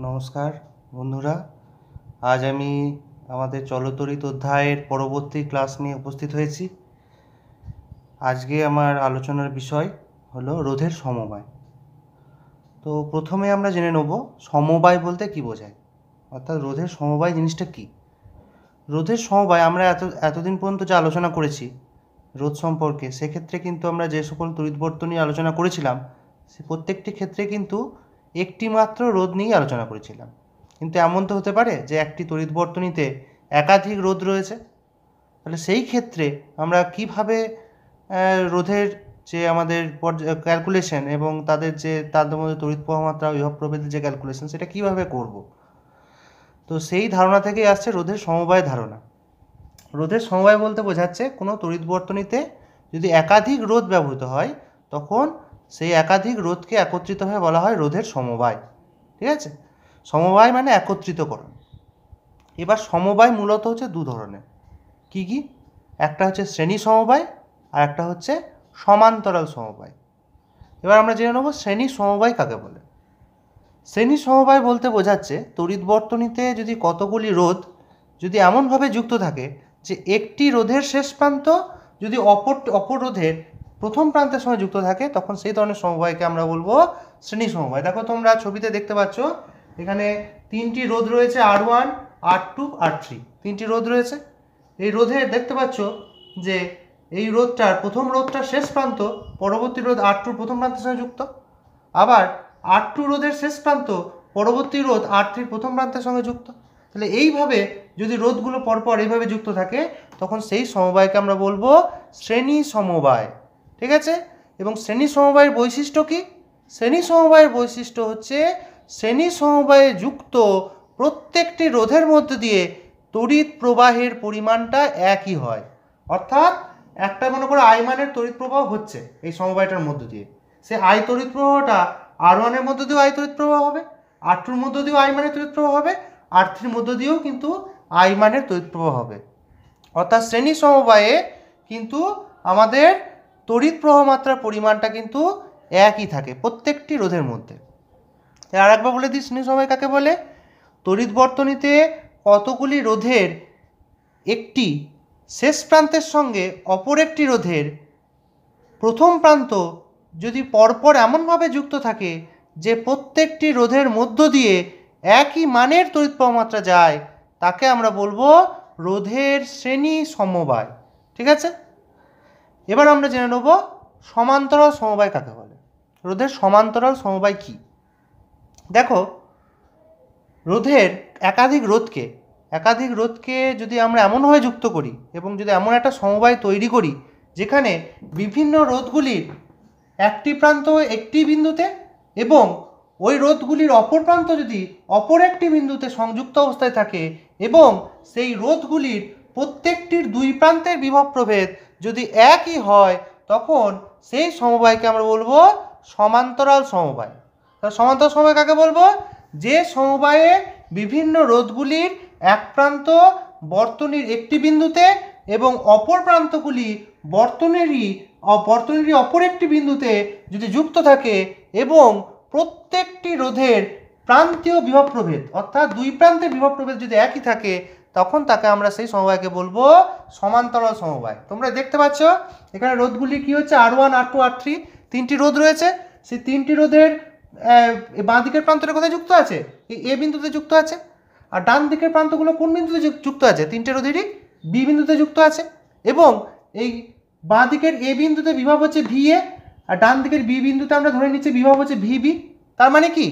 নমস্কার বন্ধুরা, আজ আমি আমাদের চলতরিত অধ্যায়ের পরবর্তী ক্লাস নিয়ে উপস্থিত হয়েছি। আজকে আমার আলোচনার বিষয় হলো রোধের সমবায়। তো প্রথমে আমরা জেনে নেব সমবায় বলতে কী বোঝায়, অর্থাৎ রোধের সমবায় জিনিসটা কী। রোধের সমবায় আমরা এতদিন পর্যন্ত যে আলোচনা করেছি রোধ সম্পর্কে, সেক্ষেত্রে কিন্তু আমরা যে সকল তড়িৎবর্তনী নিয়ে আলোচনা করেছিলাম সে প্রত্যেকটি ক্ষেত্রে কিন্তু একটি মাত্র রোধ নিয়েই আলোচনা করেছিলাম। কিন্তু এমন তো হতে পারে যে একটি তড়িৎ বর্তনীতে একাধিক রোধ রয়েছে, তাহলে সেই ক্ষেত্রে আমরা কিভাবে রোধের যে আমাদের ক্যালকুলেশন এবং তাদের মধ্যে তড়িৎ প্রবাহ মাত্রা বিভব প্রভেদের যে ক্যালকুলেশন সেটা কিভাবে করব। তো সেই ধারণা থেকেই আসছে রোধের সমবায় ধারণা। রোধের সমবায় বলতে বোঝাচ্ছে কোনো তড়িৎ বর্তনীতে যদি একাধিক রোধ ব্যবহৃত হয় তখন সেই একাধিক রোধকে একত্রিতভাবে বলা হয় রোধের সমবায়। ঠিক আছে, সমবায় মানে একত্রিতকরণ। এবার সমবায় মূলত হচ্ছে দু ধরনের। কি কি? একটা হচ্ছে শ্রেণী সমবায় আর একটা হচ্ছে সমান্তরাল সমবায়। এবার আমরা জেনে নেব শ্রেণী সমবায় কাকে বলে। শ্রেণী সমবায় বলতে বোঝাচ্ছে তড়িৎ বর্তনীতে যদি কতগুলি রোধ যদি এমনভাবে যুক্ত থাকে যে একটি রোধের শেষ প্রান্ত যদি অপর রোধের প্রথম প্রান্তের সঙ্গে যুক্ত থাকে, তখন সেই ধরনের সমবায়কে আমরা বলবো শ্রেণী সমবায়। দেখো তোমরা ছবিতে দেখতে পাচ্ছ এখানে তিনটি রোধ রয়েছে, R1, R2, R3, তিনটি রোধ রয়েছে। এই রোধে দেখতে পাচ্ছ যে এই প্রথম রোধটার শেষ প্রান্ত পরবর্তী রোধ R2 প্রথম প্রান্তের সঙ্গে যুক্ত, আবার R2 রোধের শেষ প্রান্ত পরবর্তী রোধ R3 প্রথম প্রান্তের সঙ্গে যুক্ত। তাহলে এইভাবে যদি রোধগুলো পরপর এইভাবে যুক্ত থাকে তখন সেই সমবায়কে আমরা বলবো শ্রেণী সমবায়। ঠিক আছে, এবং শ্রেণী সমবায়ের বৈশিষ্ট্য কি? শ্রেণী সমবায়ের বৈশিষ্ট্য হচ্ছে শ্রেণী সমবায়ে যুক্ত প্রত্যেকটি রোধের মধ্যে দিয়ে তড়িৎ প্রবাহের পরিমাণটা একই হয়। অর্থাৎ একটা মনে করো আই মানের তড়িৎ প্রবাহ হচ্ছে এই সমবায়টার মধ্য দিয়ে, সে আই তড়িৎ প্রবাহটা R1 এর মধ্য দিয়েও আই তড়িৎ প্রবাহ হবে, R2 এর মধ্য দিয়েও আই মানের তড়িৎ প্রবাহ হবে, R3 এর মধ্য দিয়েও কিন্তু আই মানের তড়িৎ প্রবাহ হবে। অর্থাৎ শ্রেণী সমবায়ে কিন্তু আমাদের তড়িৎ প্রবাহ মাত্রার পরিমাণটা কিন্তু একই থাকে প্রত্যেকটি রোধের মধ্যে। আর একবার বলে দিই শ্রেণী সমবায় কাকে বলে। তড়িৎ বর্তনীতে কতগুলি রোধের একটি শেষ প্রান্তের সঙ্গে অপর একটি রোধের প্রথম প্রান্ত যদি পরপর এমনভাবে যুক্ত থাকে যে প্রত্যেকটি রোধের মধ্য দিয়ে একই মানের তড়িৎ প্রবাহ মাত্রা যায়, তাকে আমরা বলবো রোধের শ্রেণী সমবায়। ঠিক আছে, এবার আমরা জেনে নেব সমান্তরাল সমবায় কাকে বলে। রোধের সমান্তরাল সমবায় কি? দেখো, রোধের একাধিক রোধকে যদি আমরা এমনভাবে যুক্ত করি এবং যদি এমন একটা সমবায় তৈরি করি যেখানে বিভিন্ন রোধগুলির একটি প্রান্ত একটি বিন্দুতে এবং ওই রোধগুলির অপর প্রান্ত যদি অপর একটি বিন্দুতে সংযুক্ত অবস্থায় থাকে এবং সেই রোধগুলির প্রত্যেকটির দুই প্রান্তের বিভব প্রভেদ যদি একই হয়, তখন সেই সমবায়কে আমরা বলবো সমান্তরাল সমবায়। সমান্তরাল সমবায় কাকে বলবো? যে সমবায়ে বিভিন্ন রোধগুলির এক প্রান্ত বর্তনীর একটি বিন্দুতে এবং অপর প্রান্তগুলি বর্তনীরই অপর একটি বিন্দুতে যদি যুক্ত থাকে এবং প্রত্যেকটি রোধের প্রান্তীয় বিভব প্রভেদ অর্থাৎ দুই প্রান্তের বিভব প্রভেদ যদি একই থাকে, তখন তাকে আমরা সেই সমবায়কে বলবো সমান্তরাল সমবায়। তোমরা দেখতে পাচ্ছ এখানে রোধগুলি কি হচ্ছে, R1, R2, R3, তিনটি রোধ রয়েছে। সেই তিনটি রোধের বাঁ দিকের প্রান্তটা কোথায় যুক্ত আছে? এই এ বিন্দুতে যুক্ত আছে। আর ডান দিকের প্রান্তগুলো কোন বিন্দুতে যুক্ত আছে? তিনটে রোধেরই বি বিন্দুতে যুক্ত আছে। এবং এই বাঁ দিকের এ বিন্দুতে বিভব হচ্ছে VA, আর ডান দিকের বি বিন্দুতে আমরা ধরে নিচ্ছি বিভব হচ্ছে VB। তার মানে কি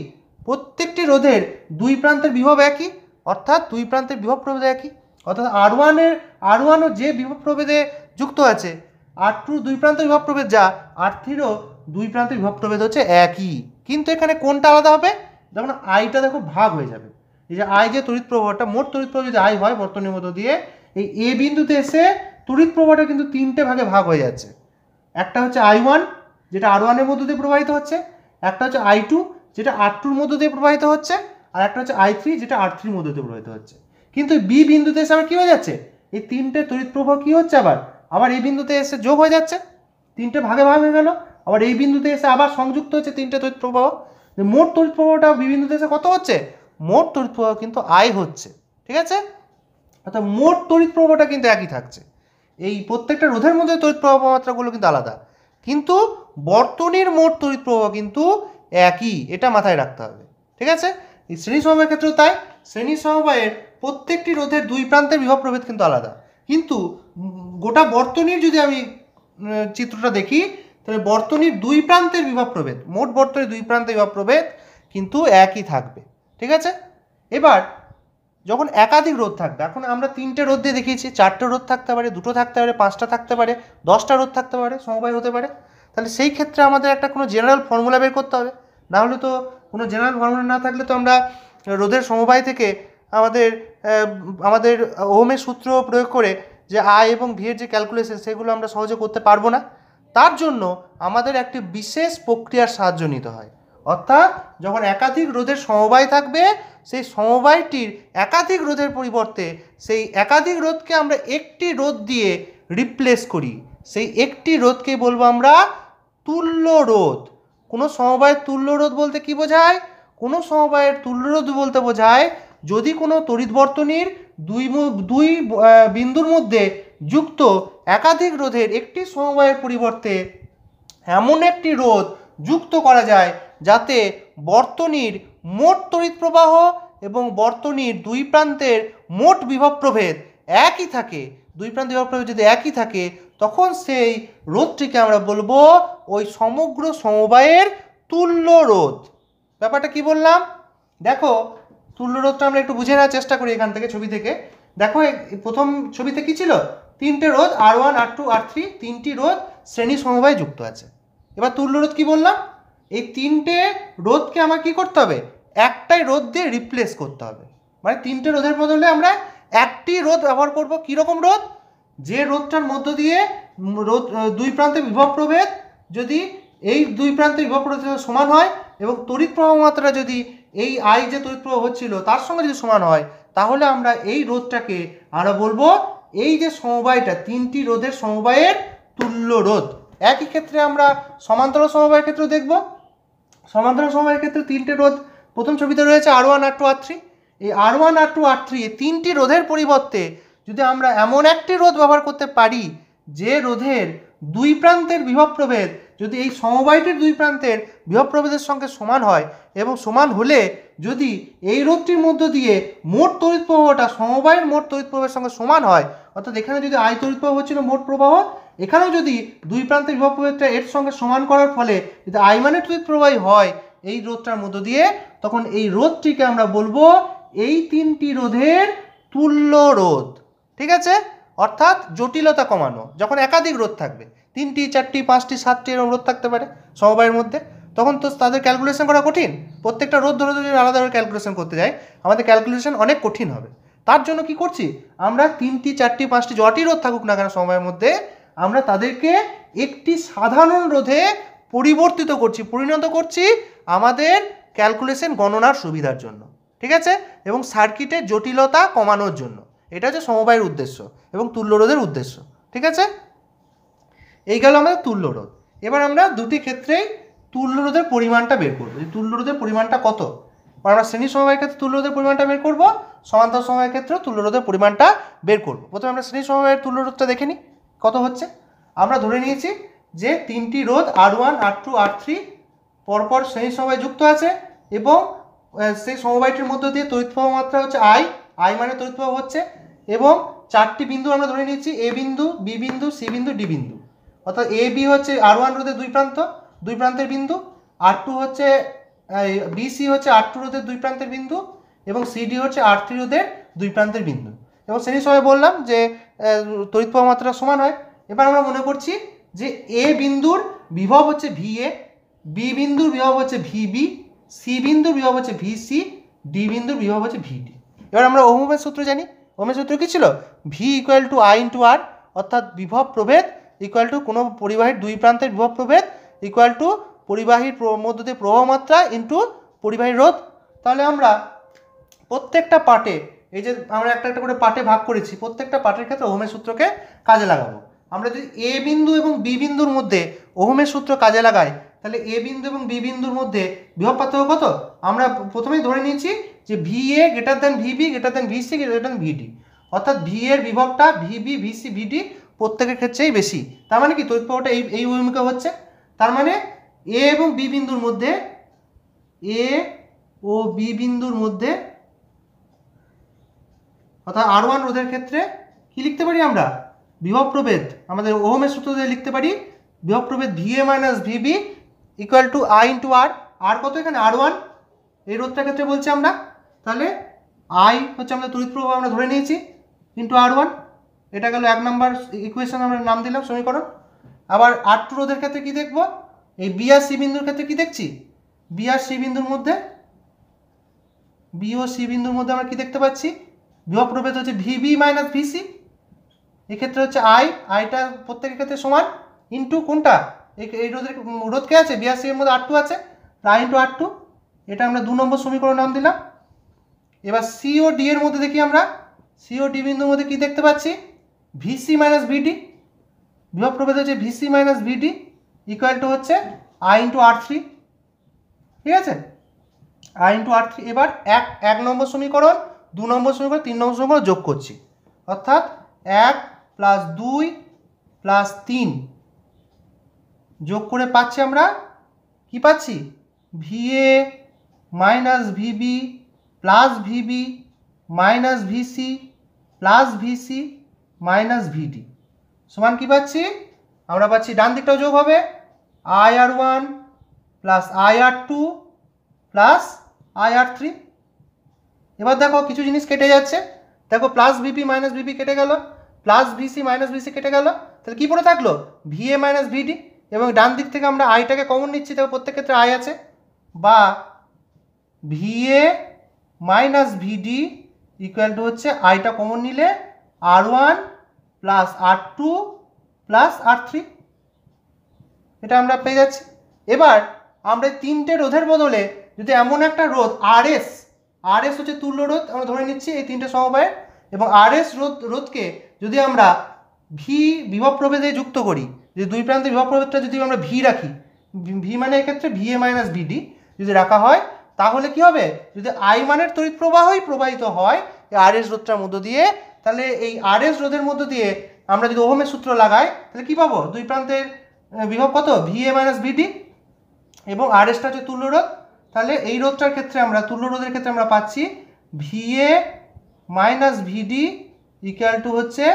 প্রত্যেকটি রোধের দুই প্রান্তের বিভব একই, অর্থাৎ দুই প্রান্তের বিভব প্রভেদ একই। অর্থাৎ R1 যে বিভব প্রভেদে যুক্ত আছে, R2 দুই প্রান্তের বিভব প্রভেদ যা, R3ও দুই প্রান্তের বিভব প্রভেদ হচ্ছে একই। কিন্তু এখানে কোনটা আলাদা হবে? যখন আইটা দেখো ভাগ হয়ে যাবে, এই যে আই যে তড়িৎ প্রবাহটা, মোট তড়িৎ প্রবাহ যদি আই হয় বর্তনীর মধ্য দিয়ে, এই এ বিন্দুতে এসে তড়িৎ প্রবাহটা কিন্তু তিনটে ভাগে ভাগ হয়ে যাচ্ছে। একটা হচ্ছে I1 যেটা R1 এর মধ্য দিয়ে প্রবাহিত হচ্ছে, একটা হচ্ছে I2 যেটা R2 এর মধ্য দিয়ে প্রবাহিত হচ্ছে, আর একটা হচ্ছে I3 যেটা R3 এর মধ্য দিয়ে প্রবাহিত হচ্ছে। কিন্তু বি বিন্দুতে এসে আবার কি হয়ে যাচ্ছে, এই তিনটে তড়িৎ প্রবাহ কি হচ্ছে, আবার এই বিন্দুতে এসে যোগ হয়ে যাচ্ছে, তিনটে ভাগে ভাগ হয়ে গেল। আবার এই বিন্দুতে এসে আবার সংযুক্ত হচ্ছে তিনটে তড়িৎ প্রবাহ। মোট তড়িৎ প্রবাহটা বি বিন্দুতে এসে কত হচ্ছে? মোট তড়িৎ প্রবাহ কিন্তু আই হচ্ছে। ঠিক আছে, অর্থাৎ মোট তড়িৎ প্রবাহটা কিন্তু একই থাকছে। এই প্রত্যেকটা রোধের মধ্যে তড়িৎ প্রবাহ মাত্রাগুলো কিন্তু আলাদা, কিন্তু বর্তনীর মোট তড়িৎ প্রবাহ কিন্তু একই, এটা মাথায় রাখতে হবে। ঠিক আছে, এই শ্রেণী সমবায়ের ক্ষেত্রেও তাই। শ্রেণী সমবায়ের প্রত্যেকটি রোধের দুই প্রান্তের বিভব প্রভেদ কিন্তু আলাদা, কিন্তু গোটা বর্তনীর যদি আমি চিত্রটা দেখি, তাহলে বর্তনীর দুই প্রান্তের বিভব প্রভেদ, মোট বর্তনীর দুই প্রান্তের বিভব প্রভেদ কিন্তু একই থাকবে। ঠিক আছে, এবার যখন একাধিক রোধ থাকবে, এখন আমরা 3টে রোধ দিয়ে দেখিয়েছি, 4টে রোধ থাকতে পারে, 2টো থাকতে পারে, 5টা থাকতে পারে, 10টা রোধ থাকতে পারে, সমবায় হতে পারে। তাহলে সেই ক্ষেত্রে আমাদের একটা কোনো জেনারেল ফর্মুলা বের করতে হবে, না হলে তো কোনো জেনারেল ফর্মুলা না থাকলে তো আমরা রোধের সমবায় থেকে আমাদের ওহমের সূত্র প্রয়োগ করে যে আই এবং ভি এর যে ক্যালকুলেশন, সেগুলো আমরা সহজে করতে পারবো না। তার জন্য আমাদের একটি বিশেষ প্রক্রিয়ার সাহায্য নিতে হয়, অর্থাৎ যখন একাধিক রোধের সমবায় থাকবে, সেই সমবায়টির একাধিক রোধের পরিবর্তে সেই একাধিক রোধকে আমরা একটি রোধ দিয়ে রিপ্লেস করি। সেই একটি রোধকে বলবো আমরা তুল্য রোধ। কোনো সমবায়ের তুল্য রোধ বলতে কি বোঝায়? কোনো সমবায়ের তুল্য রোধ বলতে বোঝায় যদি কোনো তড়িৎ বর্তনীর দুই বিন্দুর মধ্যে যুক্ত একাধিক রোধের একটি সমবায়ের পরিবর্তে এমন একটি রোধ যুক্ত করা যায় যাতে বর্তনীর মোট তড়িৎ প্রবাহ এবং বর্তনীর দুই প্রান্তের মোট বিভব প্রভেদ একই থাকে। দুই প্রান্তের বিভব প্রভেদ যদি একই থাকে, তখন সেই রোধটিকে আমরা বলবো ওই সমগ্র সমবায়ের তুল্য রোধ। ব্যাপারটা কি বললাম দেখো, তুল্য রোধটা আমরা একটু বুঝে নেওয়ার চেষ্টা করি এখান থেকে, ছবি থেকে দেখো। প্রথম ছবিতে কি ছিল? 3টে রোধ R1 R2 R3, 3টি রোধ শ্রেণী সমবায়ে যুক্ত আছে। এবার তুল্য রোধ কি বললাম? এই 3টে রোধকে আমার কি করতে হবে? একটাই রোধ দিয়ে রিপ্লেস করতে হবে। মানে 3টে রোধের বদলে আমরা একটি রোধ ব্যবহার করব। কীরকম রোধ? যে রোধটার মধ্য দিয়ে দুই প্রান্তে বিভব প্রভেদ যদি এই দুই প্রান্তের বিভব প্রভেদ সমান হয় এবং তড়িৎ প্রবাহ মাত্রা যদি এই আই যে তড়িৎ প্রবাহ হচ্ছিল তার সঙ্গে যদি সমান হয়, তাহলে আমরা এই রোধটাকে আমরা বলবো এই যে সমবায়টা, 3টি রোধের সমবায়ের তুল্য রোধ। একই ক্ষেত্রে আমরা সমান্তরাল সমবায়ের ক্ষেত্রে দেখব। সমান্তরাল সমবায়ের ক্ষেত্রে 3টে রোধ প্রথম ছবিতে রয়েছে R1 R2 R3। এই R1 R2 R3 এই 3টি রোধের পরিবর্তে যদি আমরা এমন একটি রোধ ব্যবহার করতে পারি যে রোধের দুই প্রান্তের বিভব প্রভেদ যদি এই সমবায়টির দুই প্রান্তের বিভব প্রভেদের সঙ্গে সমান হয়, এবং সমান হলে যদি এই রোধটির মধ্য দিয়ে মোট তড়িৎ প্রবাহটা সমবায়ের মোট তড়িৎ প্রবাহের সঙ্গে সমান হয়, অর্থাৎ এখানে যদি আই তড়িৎ প্রবাহ হচ্ছিল মোট প্রবাহ, এখানেও যদি দুই প্রান্তের বিভব প্রভেদটা এর সঙ্গে সমান করার ফলে যদি আই মানের তড়িৎ প্রবাহী হয় এই রোধটার মধ্য দিয়ে, তখন এই রোধটিকে আমরা বলবো এই 3টি রোধের তুল্য রোধ। ঠিক আছে, অর্থাৎ জটিলতা কমানো। যখন একাধিক রোধ থাকবে, 3টি 4টি 5টি 7টি এরকম রোধ থাকতে পারে সমবায়ের মধ্যে, তখন তো তাদের ক্যালকুলেশন করা কঠিন। প্রত্যেকটা রোধ ধরে যদি আলাদা করে ক্যালকুলেশন করতে যাই, আমাদের ক্যালকুলেশন অনেক কঠিন হবে। তার জন্য কি করছি আমরা, 3টি 4টি 5টি যটি রোধ থাকুক না কেন সমবায়ের মধ্যে, আমরা তাদেরকে একটি সাধারণ রোধে পরিণত করছি আমাদের ক্যালকুলেশন গণনার সুবিধার জন্য। ঠিক আছে, এবং সার্কিটের জটিলতা কমানোর জন্য। এটা হচ্ছে সমবায়ের উদ্দেশ্য এবং তুল্য রোধের উদ্দেশ্য। ঠিক আছে, এই গেল আমাদের তুল্য রোধ। এবার আমরা দুটি ক্ষেত্রেই তুল্য রোধের পরিমাণটা বের করবো, যে তুল্য রোধের পরিমাণটা কত। আমরা শ্রেণী সমবায়ের ক্ষেত্রে তুল্য রোধের পরিমাণটা বের করব, সমান্তরাল সমবায়ের ক্ষেত্রে তুল্য রোধের পরিমাণটা বের করব। প্রথমে আমরা শ্রেণী সমবায়ের তুল্য রোধটা দেখে নিই কত হচ্ছে। আমরা ধরে নিয়েছি যে 3টি রোধ R1 R2 R3 পরপর শ্রেণী সমবায়ে যুক্ত আছে, এবং সেই সমবায়টির মধ্য দিয়ে তড়িৎ প্রবাহ মাত্রা হচ্ছে আই মানে তড়িৎ প্রবাহ হচ্ছে, এবং 4টি বিন্দু আমরা ধরে নিয়েছি, এ বিন্দু, বি বিন্দু, সি বিন্দু, ডি বিন্দু। অর্থাৎ এ বি হচ্ছে R1 রোধের দুই প্রান্তের বিন্দু, R2 হচ্ছে বিসি হচ্ছে R2 রোধের দুই প্রান্তের বিন্দু, এবং সিডি হচ্ছে R3 রোধের দুই প্রান্তের বিন্দু। এবং শ্রেণী সমবায়ে বললাম যে তড়িৎ প্রবাহ মাত্রা সমান হয়। এবার আমরা মনে করছি যে এ বিন্দুর বিভব হচ্ছে VA, বি বিন্দুর বিভব হচ্ছে VB, সি বিন্দুর বিভব হচ্ছে VC, ডি বিন্দুর বিভব হচ্ছে VD। এবার আমরা ওহমের সূত্র জানি। ওহমের সূত্র কি ছিল? V = I × R, অর্থাৎ বিভব প্রভেদ ইকুয়াল টু কোনো পরিবাহীর দুই প্রান্তের বিভব প্রভেদ ইকুয়াল টু পরিবাহীর মধ্য দিয়ে প্রবাহ মাত্রা ইন্টু পরিবাহীর রোধ। তাহলে আমরা প্রত্যেকটা পার্টে, এই যে আমরা একটা একটা করে পার্টে ভাগ করেছি, প্রত্যেকটা পার্টের ক্ষেত্রে ওহমের সূত্রকে কাজে লাগাবো। আমরা যদি এ বিন্দু এবং বি বিন্দুর মধ্যে ওহমের সূত্র কাজে লাগাই, তাহলে এ বিন্দু এবং বি বিন্দুর মধ্যে বিভব পার্থক্য কত? আমরা প্রথমেই ধরে নিয়েছি যে V A greater than VB greater than VC greater than VD, অর্থাৎ ভি এর বিভবটা ভিবি ভিসি ভিডি প্রত্যেকের ক্ষেত্রেই বেশি। তার মানে কি তড়িৎ প্রবাহটা এই ভূমিকা হচ্ছে। তার মানে এ এবং বি বিন্দুর মধ্যে, এ ও বি বিন্দুর মধ্যে অর্থাৎ R1 রোধের ক্ষেত্রে কি লিখতে পারি আমরা? বিভব প্রভেদ আমাদের ওহমের সূত্র দিয়ে লিখতে পারি বিভব প্রভেদ VA minus VB equal to I into R. R কত এখানে? R1, এই রোধটার ক্ষেত্রে বলছি আমরা। তাহলে I হচ্ছে আমাদের তড়িৎ প্রবাহ আমরা ধরে নিয়েছি ইন্টু R1, এটা গেল 1 নম্বর ইকুয়েশন, আমরা নাম দিলাম সমীকরণ। আবার R2 রোধের ক্ষেত্রে কি দেখব? এই বি আর সি বিন্দুর ক্ষেত্রে কি দেখছি? বি আর সি বিন্দুর মধ্যে, বি ও সি বিন্দুর মধ্যে আমরা কি দেখতে পাচ্ছি? বিভব প্রভেদ হচ্ছে ভিবি মাইনাস ভিসি, এক্ষেত্রে হচ্ছে আইটা প্রত্যেকের ক্ষেত্রে সমান ইন্টু কোনটা? এই রোধ কে আছে? বি আর সি এর মধ্যে R2 আছে, আই ইন্টু R2, এটা আমরা 2 নম্বর সমীকরণ নাম দিলাম। এবার সি ও ডি এর মধ্যে দেখি আমরা, সি ও ডি বিন্দুর মধ্যে কি দেখতে পাচ্ছি? ভিসি মাইনাস ভিডি, বিভব প্রভেদ হচ্ছে VC minus VD equal to হচ্ছে আই ইন্টু R3, ঠিক আছে? I into R3। এবার এক নম্বর সমীকরণ, 2 নম্বর সমীকরণ, 3 নম্বর সমীকরণ যোগ করছি, অর্থাৎ 1 প্লাস 2 প্লাস 3 যোগ করে পাচ্ছি আমরা কি পাচ্ছি? VA minus VB plus VB minus VC plus VC minus VD সমান কি পাচ্ছি? আমরা পাচ্ছি ডান দিকটাও যোগ হবে IR1 plus IR2 plus IR3। এবার দেখো কিছু জিনিস কেটে যাচ্ছে, দেখো প্লাস VP মাইনাস VP কেটে গেল, প্লাস VC মাইনাস VC কেটে গেল, তাহলে কি পড়ে থাকলো? VA মাইনাস VD, এবং ডান দিক থেকে আমরা আইটাকে কমন নিচ্ছি, দেখো প্রত্যেক ক্ষেত্রে আই আছে, বা VA minus VD equal to হচ্ছে আইটা কমন নিলে R1 plus R2 plus R3, এটা আমরা পেয়ে যাচ্ছি। এবার আমরা তিনটে রোধের বদলে যদি এমন একটা রোধ RS হচ্ছে তুল্য রোধ আমরা ধরে নিচ্ছি এই তিনটে সমবায়ে, এবং RS রোধকে যদি আমরা ভি বিভব প্রভেদে যুক্ত করি, যদি দুই প্রান্তে বিভব প্রভেদটা যদি আমরা ভি রাখি, ভি মানে এক্ষেত্রে VA মাইনাস VD যদি রাখা হয়, তাহলে কি হবে? যদি I মানের তড়িৎ প্রবাহই প্রবাহিত হয় এই RS রোধটার মধ্য দিয়ে, তাহলে এই RS রোধের মধ্য দিয়ে আমরা যদি ওহমের সূত্র লাগাই, তাহলে কি পাবো? দুই প্রান্তের বিভব কত? VA মাইনাস VD, এবং RSটা হচ্ছে তুল্য রোধ। তাহলে এই রোধটার ক্ষেত্রে আমরা, তুল্য রোধের ক্ষেত্রে আমরা পাচ্ছি VA minus VD equal to হচ্ছে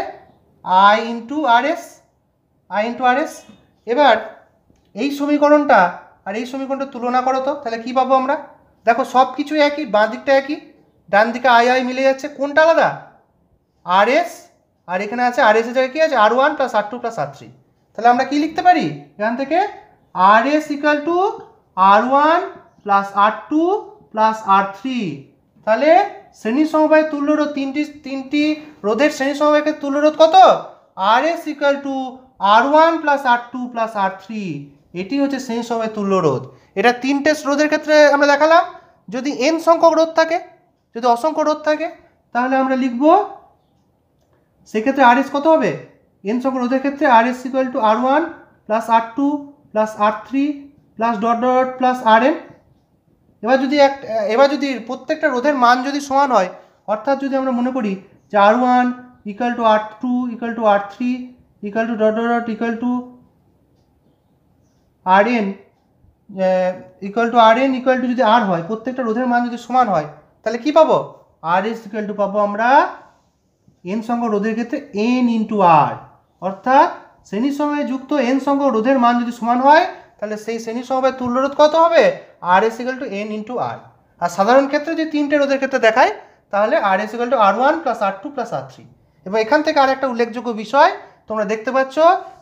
I ইন্টু RS। এবার এই সমীকরণটা আর এই সমীকরণটা তুলনা করো তো, তাহলে কি পাবো আমরা? দেখো সব কিছু একই, বাঁ দিকটা একই, ডান দিকে আই মিলে যাচ্ছে, কোনটা আলাদা? RS, আর এখানে আছে RS এর জায়গায় কি আছে? R1 plus R2 plus R3। তাহলে আমরা কি লিখতে পারি এখান থেকে? RS equal to R1 plus R2 plus R3। তাহলে শ্রেণী সমবায় তুল্য রোধ, তিনটি রোধের শ্রেণী সমবায়ের তুল্য রোধ কত? RS equal to R1 plus R2 plus R3, এটি হচ্ছে শ্রেণী সমবায় তুল্য রোধ। এটা তিনটে রোধের ক্ষেত্রে আমরা দেখালাম। যদি n সংখ্যক রোধ থাকে, যদি অসংখ্য রোধ থাকে, তাহলে আমরা লিখব সেক্ষেত্রে RS কত হবে? n সংখ্যক রোধের ক্ষেত্রে RS equal to R1 plus R2 plus R3 plus dot dot plus RN। এবার যদি প্রত্যেকটা রোধের মান যদি সমান হয়, অর্থাৎ যদি আমরা মনে করি যে R1 equal to R2 equal to R3 equal to dot dot equal to RN equal to যদি R হয়, প্রত্যেকটা রোধের মান যদি সমান হয়, তাহলে কি পাবো? RS ইকুয়াল টু পাবো আমরা n সংখ্যক রোধের ক্ষেত্রে n ইন্টু R, অর্থাৎ শ্রেণী সমবায়ে যুক্ত n সংখ্যক রোধের মান যদি সমান হয়, তাহলে সেই শ্রেণী সমবায়ের তুল্য রোধ কত হবে? RS equal to n into R। আর সাধারণ ক্ষেত্রে যদি তিনটে রোধের ক্ষেত্রে দেখায়, তাহলে RS equal to R1 plus R2 plus R3। এবং এখান থেকে আর একটা উল্লেখযোগ্য বিষয় তোমরা দেখতে পাচ্ছ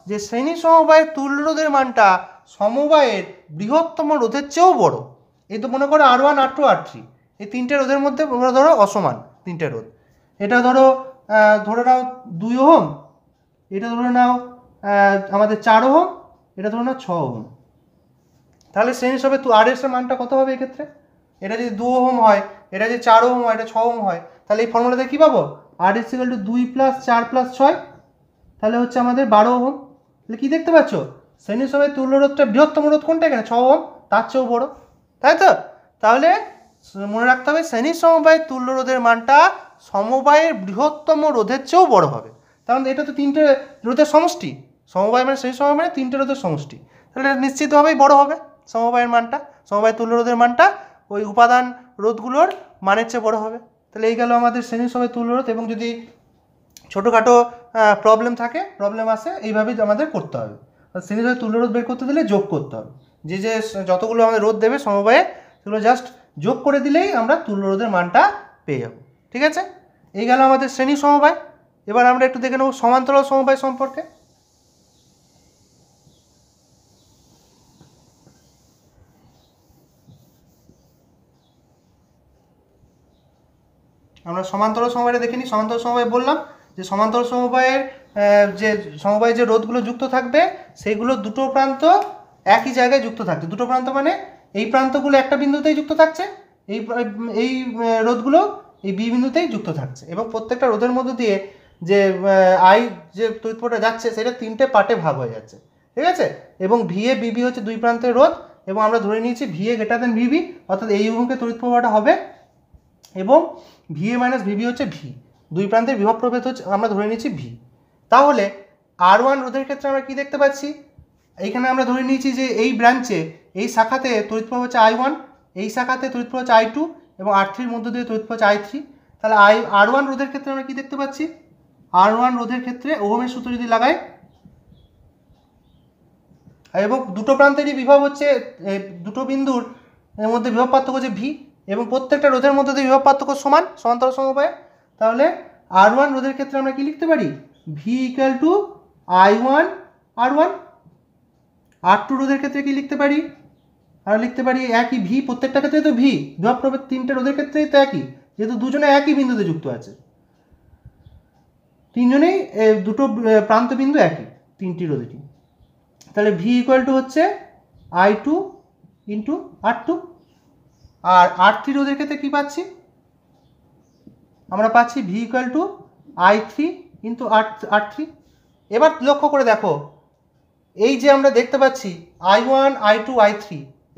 যে শ্রেণী সমবায়ের তুল্য রোধের মানটা সমবায়ের বৃহত্তম রোধের চেয়েও বড়। এই তো মনে করো R1 R2 R3 এই তিনটে রোধের মধ্যে ধরো অসমান তিনটে রোধ, এটা ধরো ধরে নাও 2 ওহম, এটা ধরে নাও আমাদের 4 ওহম, এটা ধরে নাও 6 ওহম। তাহলে সেই হিসাবে RS এর মানটা কত হবে এক্ষেত্রে? এটা যদি 2 ওহম হয়, এটা যদি 4 ওহম হয়, এটা 6 ওহম হয়, তাহলে এই ফর্মুলাতে কী পাবো? RS equal to 2 plus 4 plus 6, তাহলে হচ্ছে আমাদের 12 ওহম। তাহলে কী দেখতে পাচ্ছ? শ্রেণী সমবায়ের তুল্য রোধটা বৃহত্তম রোধ কোনটা এখানে 6 ওহম, তার চেয়েও বড়, তাই তো? তাহলে মনে রাখতে হবে শ্রেণী সমবায়ের তুল্য রোধের মানটা সমবায়ের বৃহত্তম রোধের চেয়েও বড় হবে। কারণ এটা তো তিনটে রোধের সমষ্টি, সমবায় মানে শ্রেণী সমবায় মানে তিনটে রোধের সমষ্টি, তাহলে নিশ্চিতভাবেই বড় হবে সমবায়ের মানটা, সমবায়ের তুল্য রোধের মানটা ওই উপাদান রোধগুলোর মানের চেয়ে বড় হবে। তাহলে এই গেল আমাদের শ্রেণী সমবায়ের তুল্য রোধ। এবং যদি ছোটোখাটো প্রবলেম থাকে, প্রবলেম আসে, এইভাবেই আমাদের করতে হবে। শ্রেণী সমবায়ের তুল্য রোধ বের করতে দিলে যোগ করতে হবে, যে যতগুলো আমাদের রোধ দেবে সমবায়ে সেগুলো জাস্ট যোগ করে দিলেই আমরা তুল্য রোধের মানটা পেয়ে যাব। ঠিক আছে, এই গেল আমাদের শ্রেণী সমবায়। এবার আমরা একটু দেখে নেব সমান্তরাল সমবায় সম্পর্কে। আমরা সমান্তরাল সমবায়টা দেখে নিই। সমান্তরাল সমবায় বললাম যে সমান্তরাল সমবায়ের যে রোধগুলো যুক্ত থাকবে সেইগুলো দুটো প্রান্ত একই জায়গায় যুক্ত থাকছে। দুটো প্রান্ত মানে এই প্রান্তগুলো একটা বিন্দুতেই যুক্ত থাকছে, এই রোধগুলো এই বি বিন্দুতেই যুক্ত থাকছে, এবং প্রত্যেকটা রোধের মধ্য দিয়ে যে আই যে তড়িৎ যাচ্ছে সেটা তিনটে পার্টে ভাগ হয়ে যাচ্ছে। ঠিক আছে, এবং ভি এ বিবি হচ্ছে দুই প্রান্তের রোধ, এবং আমরা ধরে নিয়েছি V A greater than VB, অর্থাৎ এই অভিমুখে তড়িৎ প্রবাহটা হবে, এবং ভি এ মাইনাস ভিবি হচ্ছে ভি, দুই প্রান্তের বিভব প্রভেদ হচ্ছে আমরা ধরে নিয়েছি ভি। তাহলে R1 রোধের ক্ষেত্রে আমরা কি দেখতে পাচ্ছি, এইখানে আমরা ধরে নিয়েছি যে এই ব্রাঞ্চে এই শাখাতে তড়িৎ প্রবাহ হচ্ছে I1, এই শাখাতে তড়িৎ প্রবাহ হচ্ছে I2, এবং R3-র মধ্য দিয়ে তড়িৎ প্রবাহ হচ্ছে I3। তাহলে R1 রোধের ক্ষেত্রে আমরা কি দেখতে পাচ্ছি, R1 রোধের ক্ষেত্রে ওহমের সূত্র যদি লাগাই, এবং দুটো প্রান্তেরই বিভব হচ্ছে দুটো বিন্দুর এর মধ্যে বিভব পার্থক্য হচ্ছে ভি, এবং প্রত্যেকটা রোধের মধ্যে দিয়ে বিভব পার্থক্য সমান সমান্তরাল সমবায়ে। তাহলে R1 রোধের ক্ষেত্রে আমরা কি লিখতে পারি, V equal to I1 R1। R2 রোধের ক্ষেত্রে কি লিখতে পারি, আর লিখতে পারি একই ভি, প্রত্যেকটা ক্ষেত্রে তো ভি, বিভব প্রভেদ তিনটে রোধের ক্ষেত্রেই তো একই, যেহেতু দুজনে একই বিন্দুতে যুক্ত আছে, তিনজনেই দুটো প্রান্ত বিন্দু একই তিনটি রোধেরই। তাহলে ভি ইকুয়াল টু হচ্ছে I2 ইন্টু R2। আর R3 রোধের ক্ষেত্রে কি পাচ্ছি, আমরা পাচ্ছি V equal to I3 into R3। এবার লক্ষ্য করে দেখো, এই যে আমরা দেখতে পাচ্ছি I1 I2 I3,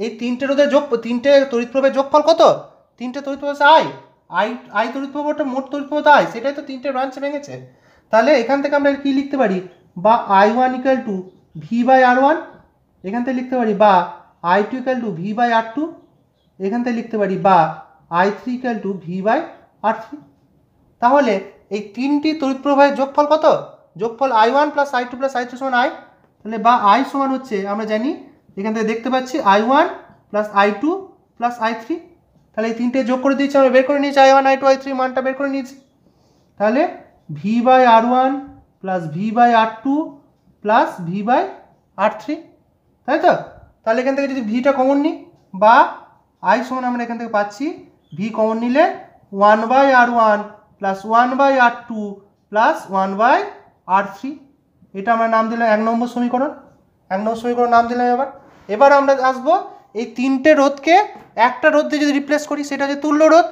এই তিনটে রোধের তিনটে তড়িৎ প্রবাহের যোগফল কত, তিনটে তড়িৎ প্রবাহ I তড়িৎ প্রবাহটা মোট তড়িৎ প্রবাহ I, সেটাই তো তিনটে ব্রাঞ্চে ভেঙেছে। তাহলে এখান থেকে আমরা কি লিখতে পারি, বা I1 equal to V by R1 এখান থেকে লিখতে পারি, বা I2 equal to V by R2 এখান থেকে লিখতে পারি, বা I3 equal to V by R3। তাহলে এই তিনটি তড়িৎ প্রবাহের যোগফল কত, যোগফল I1 plus I2 plus I3 সমান I। তাহলে বা I সমান হচ্ছে, আমরা জানি এখান থেকে দেখতে পাচ্ছি I1 plus I2 plus I3। তাহলে এই তিনটে যোগ করে দিয়েছি, আমরা বের করে নিয়েছি I1 I2 I3 মানটা বের করে নিয়েছি। তাহলে V by R1 plus V by R2 plus V by R3, তাই তো? তাহলে এখান থেকে যদি ভিটা কমন নিই, বা I সমান আমরা এখান থেকে পাচ্ছি ভি কমন নিলে 1 by R1 plus 1 by R2 plus 1 by R3, এটা আমরা নাম দিলাম 1 নম্বর সমীকরণ। 1 নম্বর সমীকরণ নাম দিলাম। এবার আমরা আসবো এই তিনটে রোধকে একটা রোধ দিয়ে যদি রিপ্লেস করি, সেটা হচ্ছে তুল্য রোধ।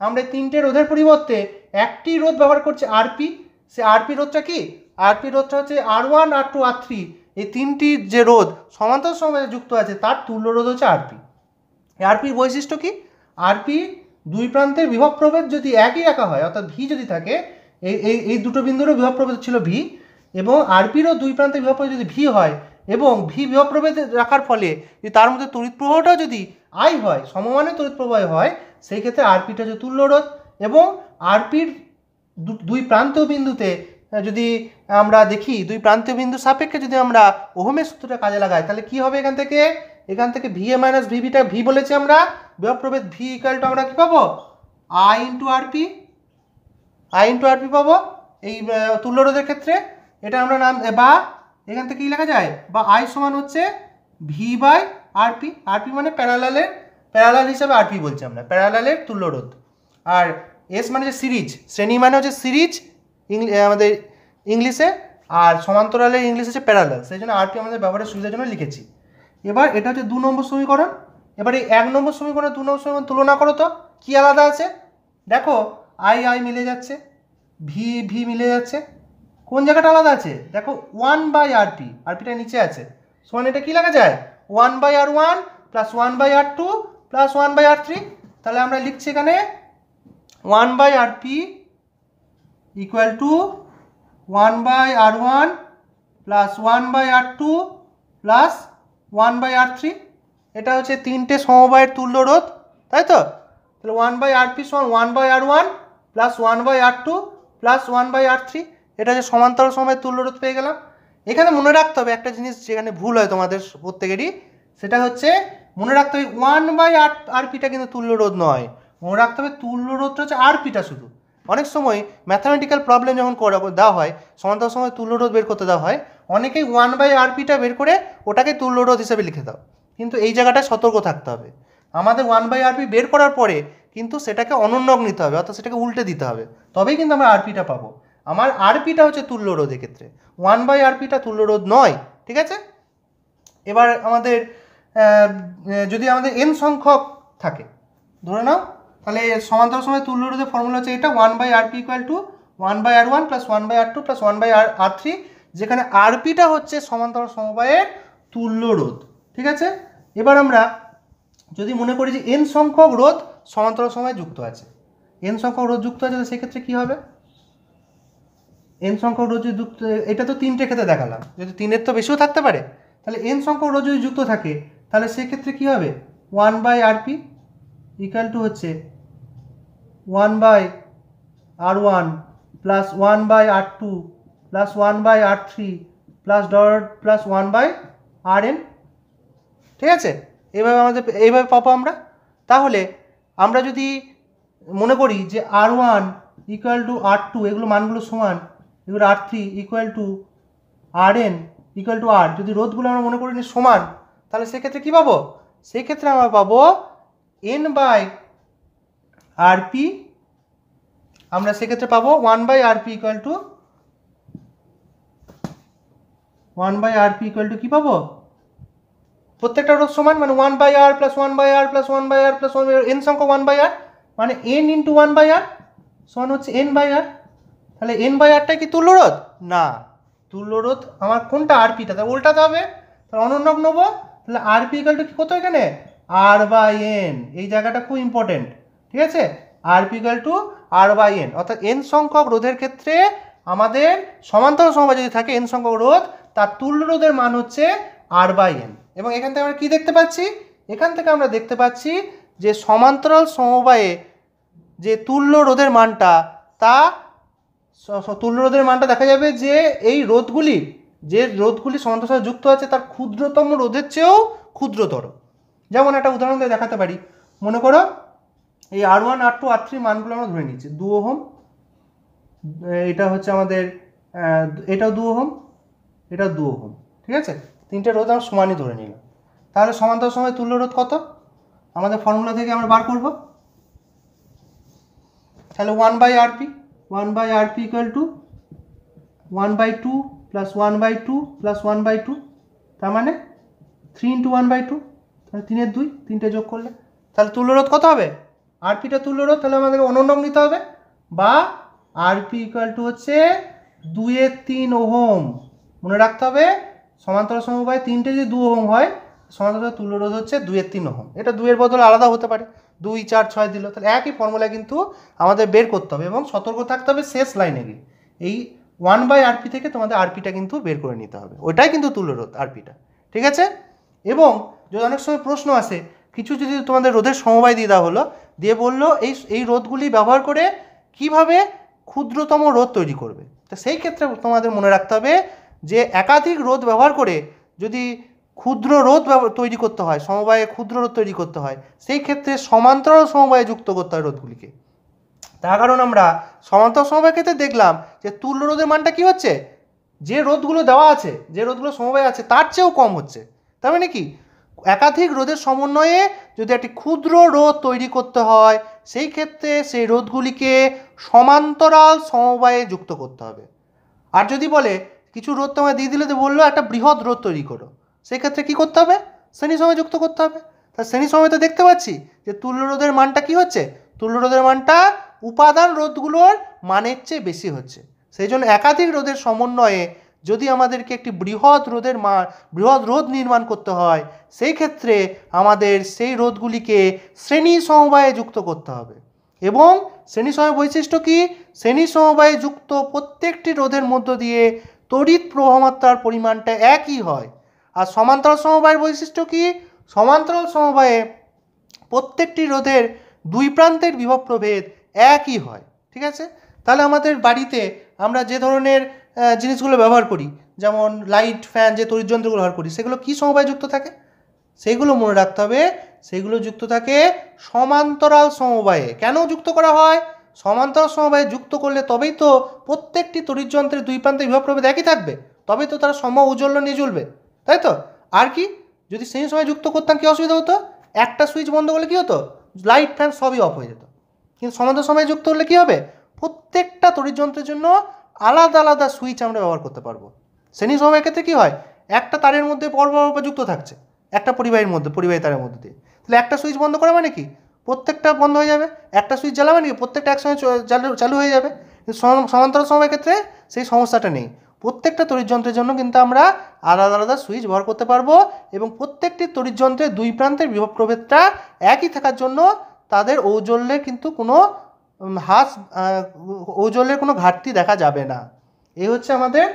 আমরা এই তিনটে রোধের পরিবর্তে একটি রোধ ব্যবহার করছি আরপি। সে আরপি রোধটা কি, আরপি রোধটা হচ্ছে R1 R2 R3, এই তিনটি যে রোধ সমান্তরাল সমবায়ে যুক্ত আছে তার তুল্য রোধ হচ্ছে আরপি। আরপির বৈশিষ্ট্য কি, আরপি দুই প্রান্তের বিভব প্রভেদ যদি একই রাখা হয়, অর্থাৎ ভি যদি থাকে, এই দুটো বিন্দুরও বিভব প্রভেদ ছিল ভি, এবং আরপিরও দুই প্রান্তের বিভব প্রভেদ যদি ভি হয়, এবং ভি বিভব প্রভেদ রাখার ফলে তার মধ্যে তড়িৎ প্রবাহটাও যদি আই হয়, সমমানের তড়িৎ প্রবাহ হয়, সেই ক্ষেত্রে আরপিটা হচ্ছে তুল্য রোধ। এবং আরপির দুই প্রান্তীয় বিন্দুতে যদি আমরা দেখি, দুই প্রান্তীয় বিন্দু সাপেক্ষে যদি আমরা ওহমের সূত্রটা কাজে লাগাই, তাহলে কি হবে, এখান থেকে ভি এ মাইনাস ভিবিটা ভি বলেছি আমরা, বিভব প্রভেদ ভি ইকুয়াল টু আমরা কি পাবো, আই ইন্টু আরপি পাবো এই তুল্য রোধের ক্ষেত্রে। এটা আমরা নাম, বা এখান থেকে কি লেখা যায়, বা আই সমান হচ্ছে ভি বাই আরপি। আরপি মানে প্যারালাল হিসাবে আরপি বলছি আমরা, প্যারালালের তুল্য রোধ। আর এস মানে হচ্ছে সিরিজ, শ্রেণী মানে হচ্ছে সিরিজ আমাদের ইংলিশে, আর সমান্তরালের ইংলিশ হচ্ছে প্যারালাল, সেই জন্য আরপি আমাদের ব্যবহারের সুবিধার জন্য লিখেছি। এবার এটা হচ্ছে 2 নম্বর সমীকরণ। এবার এই 1 নম্বর সমীকরণ 2 নম্বর সমীকরণ তুলনা করো তো, কি আলাদা আছে দেখো, আই মিলে যাচ্ছে, ভি মিলে যাচ্ছে, কোন জায়গাটা আলাদা আছে দেখো, 1 বাই আরপিটা নিচে আছে, সমান এটা কি লেখা যায় 1/r1 plus 1/r2 plus 1/r3। তাহলে আমরা লিখছি এখানে 1/rp equal two 1/r1 plus 1/r2 plus 1/r3। এটা হচ্ছে তিনটে সমবায়ের তুল্য রোধ, তাই তো? তাহলে 1/rp সমান 1/r1 plus 1/r2 plus 1/r3। এটা হচ্ছে সমান্তরাল সমবায়ের তুল্য রোধ পেয়ে গেলাম। এখানে মনে রাখতে হবে একটা জিনিস যেখানে ভুল হয় তোমাদের প্রত্যেকেরই, সেটা হচ্ছে মনে রাখতে হবে 1/rpটা কিন্তু তুল্য রোধ নয়। মনে রাখতে হবে তুল্য রোধটা হচ্ছে আরপিটা শুধু। অনেক সময় ম্যাথামেটিক্যাল প্রবলেম যখন দেওয়া হয়, সমান্তরাল সময় তুল্য রোধ বের করতে দেওয়া হয়, অনেকেই 1/rpটা বের করে ওটাকে তুল্য রোধ হিসেবে লিখে দাও। কিন্তু এই জায়গাটায় সতর্ক থাকতে হবে। আমাদের 1/rp বের করার পরে কিন্তু সেটাকে অনন্যক নিতে হবে, অর্থাৎ সেটাকে উল্টে দিতে হবে, তবেই কিন্তু আমরা আরপিটা পাবো। আমার আরপিটা হচ্ছে তুল্য রোধের ক্ষেত্রে, 1/rpটা তুল্য রোধ নয়, ঠিক আছে? এবার আমাদের যদি আমাদের n সংখ্যক থাকে ধরে নাও, তাহলে সমান্তরাল সময় তুল্য রোধের ফর্মুলা হচ্ছে এটা 1/rp equal two 1/r1 plus 1/r2 plus 1/r3, যেখানে আরপিটা হচ্ছে সমান্তরাল সমবায়ের তুল্য রোধ, ঠিক আছে? এবার আমরা যদি মনে করি যে n সংখ্যক রোধ সমান্তরাল সমবায়ে যুক্ত আছে, n সংখ্যক রোধ যুক্ত আছে, সেক্ষেত্রে কী হবে? n সংখ্যক রোধ যদি যুক্ত, এটা তো তিনটে ক্ষেত্রে দেখালাম, যদি তিনের তো বেশিও থাকতে পারে, তাহলে n সংখ্যক রোধ যদি যুক্ত থাকে তাহলে সেক্ষেত্রে কী হবে 1/rp ইকুয়াল টু হচ্ছে 1/r1 plus 1/r2 plus 1/r3 plus dot plus 1/rn, ঠিক আছে? এইভাবে পাবো আমরা। তাহলে আমরা যদি মনে করি যে r1 ইকুয়াল টু r2, এগুলো মানগুলো সমান, এগুলো r3 equal to rn equal to r, যদি রোধগুলো আমরা মনে করি সমান, তাহলে সেক্ষেত্রে কী পাবো? সেক্ষেত্রে আমরা পাবো n/rp, আমরা সেক্ষেত্রে পাবো 1/rp equal to 1/rp equal to কী পাবো? প্রত্যেকটা রোধ সমান, মানে 1/r plus 1/r plus 1/r plus 1/r, n সংখ্যক 1/r, মানে n ইন্টু 1/r সমান হচ্ছে n/r। তাহলে n/rটাই কি তুল্য রোধ? না, তুল্য রোধ আমার কোনটা? আরপিটা, তাহলে উল্টাতে হবে, তাহলে অনন্যক নেবো। তাহলে আরপি ইকুয়াল টু কত এখানে r/n, এই জায়গাটা খুব ইম্পর্টেন্ট, ঠিক আছে? আরপি ইকুয়াল টু r/n, অর্থাৎ n সংখ্যক রোধের ক্ষেত্রে আমাদের সমান্তরাল সমবায় যদি থাকে n সংখ্যক রোধ, তার তুল্য রোধের মান হচ্ছে r/n। এবং এখান থেকে আমরা কি দেখতে পাচ্ছি? এখান থেকে আমরা দেখতে পাচ্ছি যে সমান্তরাল সমবায়ে যে তুল্য রোধের মানটা, তা তুল্য রোধের মানটা দেখা যাবে যে এই রোধগুলি, যে রোধগুলি সমান্তরাল সাথে যুক্ত আছে তার ক্ষুদ্রতম রোধের চেয়েও ক্ষুদ্রতর। যেমন একটা উদাহরণ দিয়ে দেখাতে পারি, মনে করো এই r1 r2 r3 মানগুলো আমরা ধরে নিচ্ছি 2 ওহম, এটা হচ্ছে আমাদের এটাও 2 ওহম, এটাও 2 ওহম, ঠিক আছে? তিনটে রোধ আমরা সমানই ধরে নিলাম। তাহলে সমান্তরাল সমবায়ে তুল্য রোধ কত? আমাদের ফর্মুলা থেকে আমরা বার করব। তাহলে 1/rp, 1/rp equal two 1/2 plus 1/2 plus 1/2, তার মানে 3 ইন্টু 1/2, তাহলে 3 এর 2, তিনটে যোগ করলে তাহলে তুল্য রোধ কত হবে? আরপিটা তুল্য রোধ, তাহলে আমাদেরকে অনন্যক নিতে হবে, বা আরপি ইকুয়াল টু হচ্ছে 2/3 ওহম। মনে রাখতে হবে সমান্তরাল সমবায়ে তিনটে যদি 2 ওহম হয়, সমান্তরাল তুল্য রোধ হচ্ছে 2/3 ওহম। এটা 2 এর বদলে আলাদা হতে পারে, 2, 4, 6 দিল, তাহলে একই ফর্মুলা কিন্তু আমাদের বের করতে হবে, এবং সতর্ক থাকতে হবে শেষ লাইনে গিয়ে এই 1/rp থেকে তোমাদের আরপিটা কিন্তু বের করে নিতে হবে, ওইটাই কিন্তু তুল্য রোধ আরপিটা, ঠিক আছে? এবং যদি অনেক সময় প্রশ্ন আসে, কিছু যদি তোমাদের রোধের সমবায় দিয়ে দেওয়া হলো, দিয়ে বললো এই রোধগুলি ব্যবহার করে কিভাবে ক্ষুদ্রতম রোধ তৈরি করবে, তো সেই ক্ষেত্রে তোমাদের মনে রাখতে হবে যে একাধিক রোধ ব্যবহার করে যদি ক্ষুদ্র রোধ তৈরি করতে হয়, সমবায়ে ক্ষুদ্র রোধ তৈরি করতে হয়, সেই ক্ষেত্রে সমান্তরাল সমবায়ে যুক্ত করতে হয় রোধগুলিকে। তার কারণ আমরা সমান্তরাল সমবায়ের ক্ষেত্রে দেখলাম যে তুল্য রোধের মানটা কি হচ্ছে, যে রোধগুলো দেওয়া আছে, যে রোধগুলো সমবায়ে আছে তার চেয়েও কম হচ্ছে। তার মানে কি, একাধিক রোধের সমন্বয়ে যদি একটি ক্ষুদ্র রোধ তৈরি করতে হয়, সেই ক্ষেত্রে সেই রোধগুলিকে সমান্তরাল সমবায়ে যুক্ত করতে হবে। আর যদি বলে কিছু রোধ তোমায় দিয়ে দিলে, তো বললো একটা বৃহৎ রোধ তৈরি করো, সেই ক্ষেত্রে কী করতে হবে? শ্রেণী সমবায় যুক্ত করতে হবে। তা শ্রেণী সমবায়ে তো দেখতে পাচ্ছি যে তুল্য রোধের মানটা কি হচ্ছে, তুল্য রোধের মানটা উপাদান রোধগুলোর মানের চেয়ে বেশি হচ্ছে। সেই জন্য একাধিক রোধের সমন্বয়ে যদি আমাদেরকে একটি বৃহৎ রোধ নির্মাণ করতে হয়, সেই ক্ষেত্রে আমাদের সেই রোধগুলিকে শ্রেণী সমবায়ে যুক্ত করতে হবে। এবং শ্রেণী সমবায় বৈশিষ্ট্য কি? শ্রেণী সমবায়ে যুক্ত প্রত্যেকটি রোধের মধ্য দিয়ে তড়িৎ প্রবাহমাত্রার পরিমাণটা একই হয়। আর সমান্তরাল সমবায়ের বৈশিষ্ট্য কি? সমান্তরাল সমবায়ে প্রত্যেকটি রোধের দুই প্রান্তের বিভব প্রভেদ একই হয়। ঠিক আছে? তাহলে আমাদের বাড়িতে আমরা যে ধরনের জিনিসগুলো ব্যবহার করি, যেমন লাইট, ফ্যান, যে তড়িৎযন্ত্রগুলো ব্যবহার করি, সেগুলো কি সমবায়ে যুক্ত থাকে? সেগুলো মনে রাখতে হবে, সেগুলো যুক্ত থাকে সমান্তরাল সমবায়ে। কেন যুক্ত করা হয়? সমান্তরাল সমবায়ে যুক্ত করলে তবেই তো প্রত্যেকটি তড়িৎযন্ত্রের দুই প্রান্তে বিভব প্রভেদ একই থাকবে, তবেই তো তারা সম ঔজ্জ্বল্য নিয়ে জ্বলবে, তাই তো? আর কি, যদি সেই সময় যুক্ত করতাম কি অসুবিধা হতো? একটা সুইচ বন্ধ করলে কি হতো? লাইট, ফ্যান সবই অফ হয়ে যেত। কিন্তু সমান্তরাল সময়ে যুক্ত হলে কি হবে? প্রত্যেকটা তড়িৎযন্ত্রের জন্য আলাদা আলাদা সুইচ আমরা ব্যবহার করতে পারবো। শ্রেণী সমবায়ের ক্ষেত্রে কি হয়? একটা তারের মধ্যে পরপর যুক্ত থাকছে, একটা পরিবাহী তারের মধ্যে দিয়ে। তাহলে একটা সুইচ বন্ধ করা মানে কি? প্রত্যেকটা বন্ধ হয়ে যাবে। একটা সুইচ জ্বালা মানে কি? প্রত্যেকটা একসঙ্গে চালু হয়ে যাবে। সমান্তরাল সমবায়ের ক্ষেত্রে সেই সমস্যাটা নেই। প্রত্যেকটা তড়িৎযন্ত্রের জন্য কিন্তু আমরা আলাদা আলাদা সুইচ ব্যবহার করতে পারবো, এবং প্রত্যেকটি তড়িৎযন্ত্রের দুই প্রান্তের বিভব প্রভেদটা একই থাকার জন্য তাদের ঔজ্জ্বল্যের কিন্তু কোনো ঔজ্জ্বল্যের কোনো ঘাটতি দেখা যাবে না। এই হচ্ছে আমাদের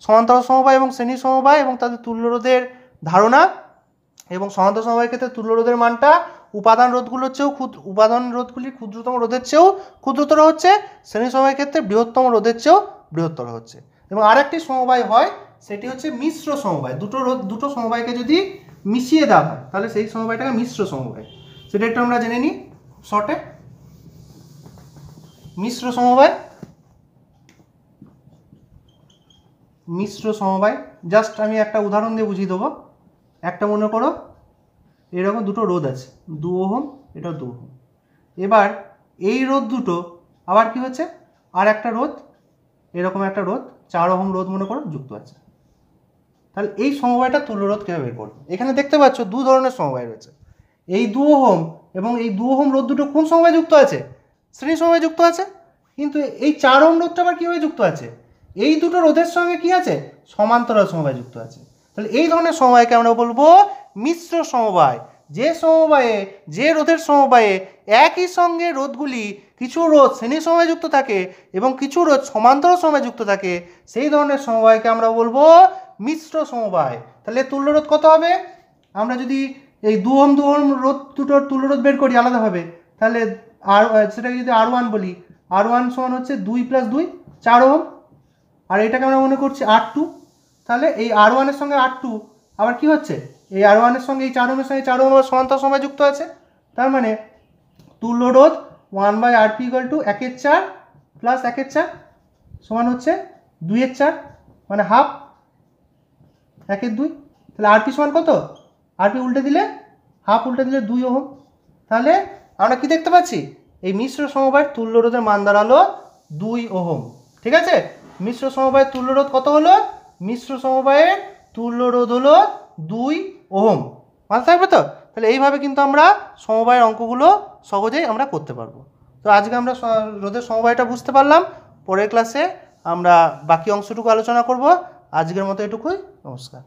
সমান্তরাল সমবায় এবং শ্রেণী সমবায় এবং তাদের তুল্যরোধের ধারণা। এবং সমান্তরাল সমবায়ের ক্ষেত্রে তুল্যরোধের মানটা উপাদান রোধগুলির ক্ষুদ্রতম রোধের চেয়েও ক্ষুদ্রতর হচ্ছে, শ্রেণী সমবায়ের ক্ষেত্রে বৃহত্তম রোধের চেয়েও বৃহত্তর হচ্ছে। এবং আরেকটি সমবায় হয়, সেটি হচ্ছে মিশ্র সমবায়। দুটো সমবায়কে যদি মিশিয়ে দেওয়া হয় তাহলে সেই সমবায়টাকে মিশ্র সমবায়। সেটা একটু আমরা জেনে নিই শর্টে। মিশ্র সমবায় জাস্ট আমি একটা উদাহরণ দিয়ে বুঝিয়ে দেবো। একটা মনে করো এরকম দুটো রোধ আছে, 2 ওহম, এটা 2 ওহম। এবার এই রোধ দুটো আবার কি হচ্ছে, আর একটা রোধ, এরকম একটা রোধ 4 ওহম রোধ মনে করো যুক্ত আছে। তাহলে এই সমবায়টা তুল্যরোধ কীভাবে বের করবো? এখানে দেখতে পাচ্ছ দু ধরনের সমবায় রয়েছে। এই 2 ওহম এবং এই 2 ওহম রোধ দুটো কোন সমবায়ে যুক্ত আছে? শ্রেণী সমবায়ে যুক্ত আছে। কিন্তু এই 4 ওহম রোধটা আবার কীভাবে যুক্ত আছে? এই দুটো রোধের সঙ্গে কি আছে? সমান্তরাল সমবায়ে যুক্ত আছে। তাহলে এই ধরনের সমবায়কে আমরা বলবো মিশ্র সমবায়। যে রোধের সমবায়ে একই সঙ্গে রোধগুলি, কিছু রোধ শ্রেণী সমবায়ে যুক্ত থাকে এবং কিছু রোধ সমান্তরাল সমবায়ে যুক্ত থাকে, সেই ধরনের সমবায়কে আমরা বলবো মিশ্র সমবায়। তাহলে তুল্যরোধ কত হবে? আমরা যদি এই 2 ওহম রোধ দুটোর তুল্যরোধ বের করি আলাদাভাবে, তাহলে সেটাকে যদি R1 বলি, R1 সমান হচ্ছে 2 + 2 4 ওহম, আর এটাকে আমরা মনে করছি R2। তাহলে এই R1 এর সঙ্গে R2 আবার কি হচ্ছে? এই R1 এর সঙ্গে এই 4 ওহমের সঙ্গে 4 ওহম সমান্তরাল সমবায়ে যুক্ত আছে। তার মানে তুল্যরোধ 1/RP = 1/4 + 1/4 সমান হচ্ছে 2/4, মানে হাফ 1/2। তাহলে RP সমান কত? RP উল্টে দিলে হাফ, উল্টে দিলে 2 ওহম। তাহলে আমরা কি দেখতে পাচ্ছি? এই মিশ্র সমবায়ের তুল্যরোধের মান দাঁড়ালো 2 ওহম। ঠিক আছে? মিশ্র সমবায়ের তুল্যরোধ কত হলো? মিশ্র সমবায়ের তুল্যরোধ হলো 2 ওহম। মাথায় থাকবে তো? তাহলে এইভাবে কিন্তু আমরা সমবায়ের অঙ্কগুলো সহজেই আমরা করতে পারবো। তো আজকে আমরা রোধের সমবায়টা বুঝতে পারলাম। পরের ক্লাসে আমরা বাকি অংশটুকু আলোচনা করব। আজকের মতো এটুকুই। নমস্কার।